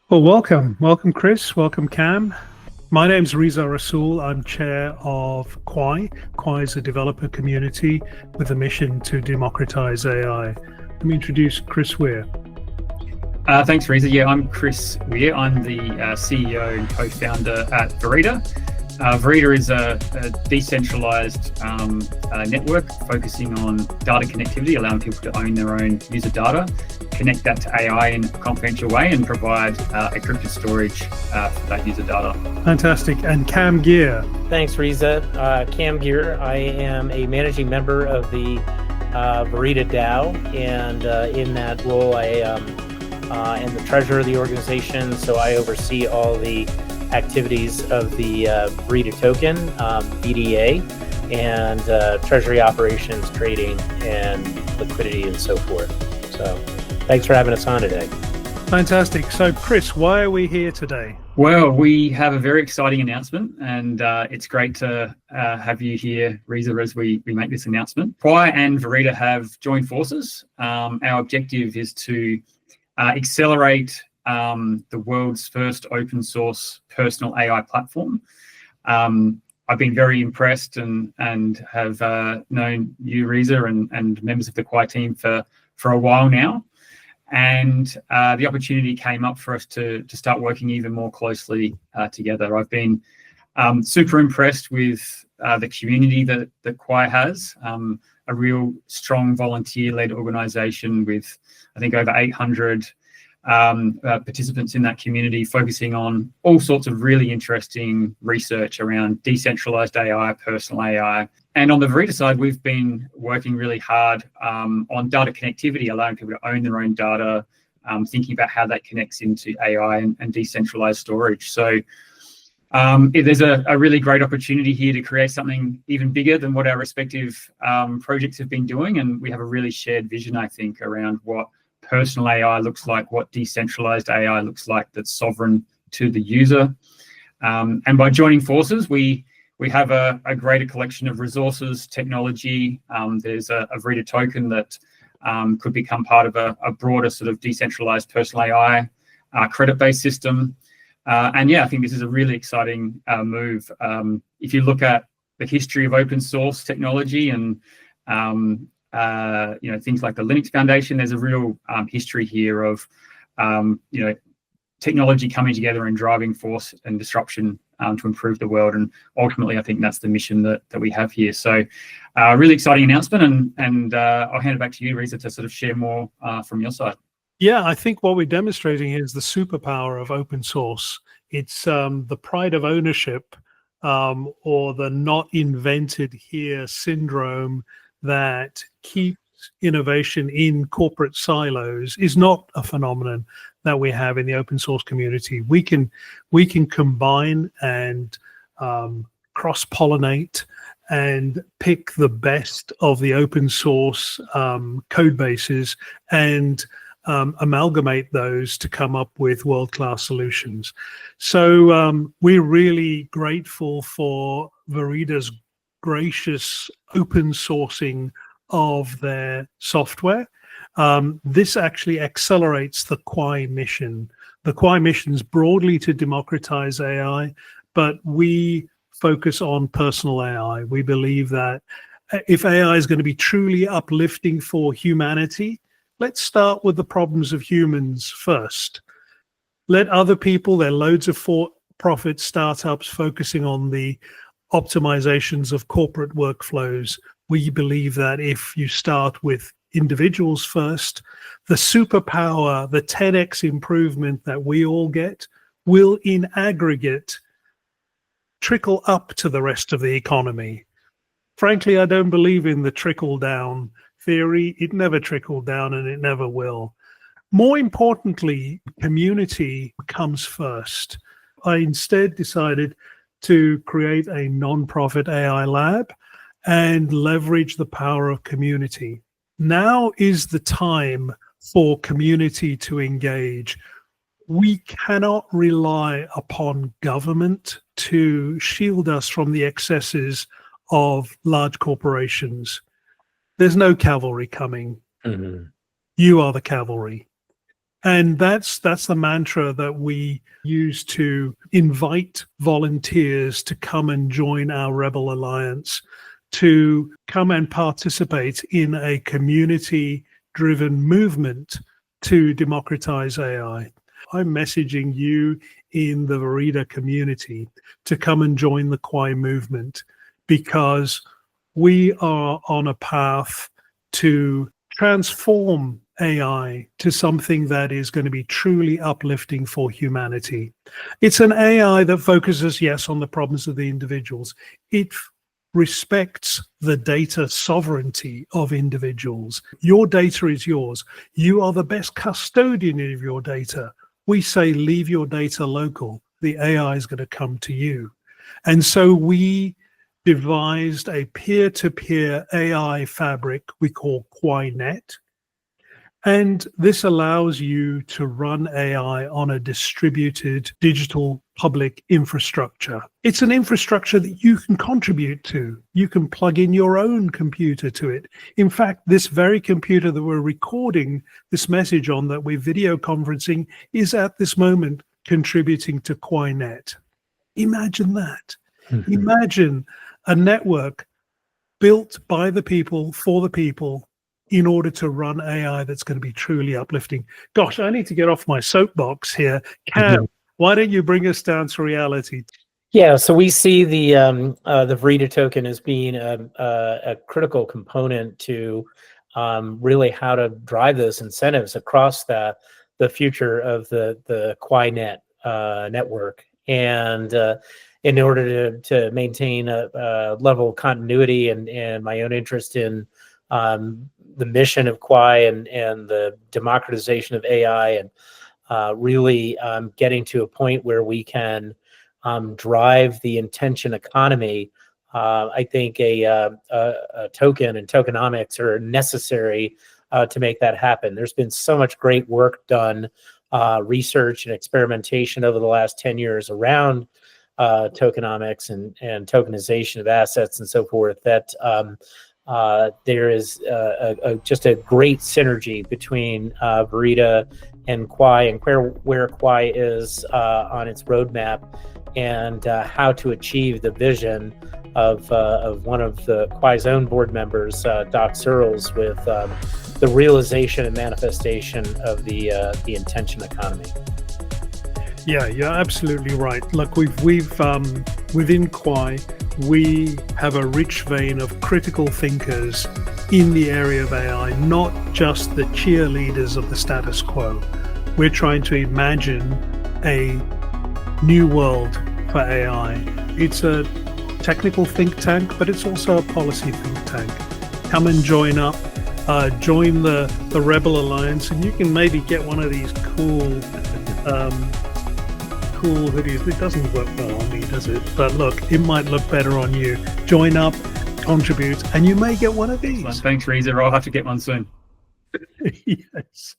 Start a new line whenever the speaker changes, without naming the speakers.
Well, welcome, Chris. Welcome, Cam. My name's Riza Rasool. I'm chair of Kwaai. Kwaai is a developer community with a mission to democratize AI. Let me introduce Chris Weir.
Thanks, Riza. Yeah, I'm Chris Weir. I'm the CEO and co-founder at Verida. Verida is a decentralized network focusing on data connectivity, allowing people to own their own user data, connect that to AI in a confidential way, and provide encrypted storage for that user data.
Fantastic. And Cam Gear.
Thanks, Riza. Cam Gear. I am a managing member of the Verida DAO, and in that role, I am the treasurer of the organization, so I oversee all the activities of the Verida token, BDA, and treasury operations, trading, and liquidity, and so forth. So thanks for having us on today.
Fantastic. So, Chris, why are we here today?
Well, we have a very exciting announcement, and it's great to have you here, Riza, as we make this announcement. Kwaai and Verida have joined forces. Our objective is to accelerate the world's first open source personal AI platform. I've been very impressed and have known you, Riza, and members of the Kwaai team for a while now. And the opportunity came up for us to start working even more closely together. I've been super impressed with the community that Kwaai has, a real strong volunteer-led organization with, I think, over 800 participants in that community, focusing on all sorts of really interesting research around decentralized AI, personal AI. And on the Verida side, we've been working really hard on data connectivity, allowing people to own their own data, thinking about how that connects into AI and decentralized storage. So there's a really great opportunity here to create something even bigger than what our respective projects have been doing. And we have a really shared vision, I think, around what personal AI looks like, what decentralized AI looks like that's sovereign to the user. And by joining forces, we have a greater collection of resources, technology. There's a Verida token that could become part of a broader sort of decentralized personal AI credit-based system. And yeah, I think this is a really exciting move. If you look at the history of open source technology and things like the Linux Foundation, there's a real history here of technology coming together and driving force and disruption to improve the world. And ultimately, I think that's the mission that we have here. So really exciting announcement, and I'll hand it back to you, Riza, to sort of share more from your side.
Yeah, I think what we're demonstrating is the superpower of open source. It's the pride of ownership or the not invented here syndrome that keeps innovation in corporate silos is not a phenomenon that we have in the open source community. We can combine and cross-pollinate and pick the best of the open source code bases and amalgamate those to come up with world-class solutions. So we're really grateful for Verida's gracious open sourcing of their software. This actually accelerates the Kwaai mission. The Kwaai mission is broadly to democratize AI, but we focus on personal AI. We believe that if AI is going to be truly uplifting for humanity, let's start with the problems of humans first. Let other people, there are loads of for-profit startups focusing on the optimizations of corporate workflows. We believe that if you start with individuals first, the superpower, the 10x improvement that we all get will in aggregate trickle up to the rest of the economy. Frankly, I don't believe in the trickle down theory. It never trickled down and it never will. More importantly, community comes first. I instead decided to create a non-profit AI lab and leverage the power of community. Now is the time for community to engage. We cannot rely upon government to shield us from the excesses of large corporations. There's no cavalry coming. Mm-hmm. You are the cavalry. And that's the mantra that we use to invite volunteers to come and join our Rebel Alliance, to come and participate in a community-driven movement to democratize AI. I'm messaging you in the Verida community to come and join the Kwaai movement, because we are on a path to transform AI to something that is going to be truly uplifting for humanity. It's an AI that focuses, yes, on the problems of the individuals. It respects the data sovereignty of individuals. Your data is yours. You are the best custodian of your data. We say, leave your data local. The AI is going to come to you. And so we devised a peer-to-peer AI fabric we call QuaiNet. And this allows you to run AI on a distributed digital public infrastructure. It's an infrastructure that you can contribute to. You can plug in your own computer to it. In fact, this very computer that we're recording this message on, that we're video conferencing, is at this moment contributing to QuaiNet. Imagine that. Imagine a network built by the people, for the people, in order to run AI that's going to be truly uplifting. Gosh, I need to get off my soapbox here. Cam, why don't you bring us down to reality?
Yeah, so we see the Verida token as being a critical component to really how to drive those incentives across the future of the QuaiNet network. And in order to maintain a level of continuity and my own interest in the mission of Kwaai and the democratization of AI, and really getting to a point where we can drive the intention economy. I think a token and tokenomics are necessary to make that happen. There's been so much great work done, research and experimentation over the last 10 years around tokenomics and tokenization of assets and so forth, that there is just a great synergy between Verida and Kwaai, and where Kwaai is on its roadmap, and how to achieve the vision of one of the Kwai's own board members, Doc Searles, with the realization and manifestation of the intention economy.
Yeah, you're absolutely right. Look, we've within Kwaai, we have a rich vein of critical thinkers in the area of AI, not just the cheerleaders of the status quo. We're trying to imagine a new world for AI. It's a technical think tank, but it's also a policy think tank. Come and join up, join the Rebel Alliance, and you can maybe get one of these cool hoodies. It doesn't work well on me, does it? But look, it might look better on you. Join up, contribute, and you may get one of these.
Thanks, Reza. I'll have to get one soon.
Yes.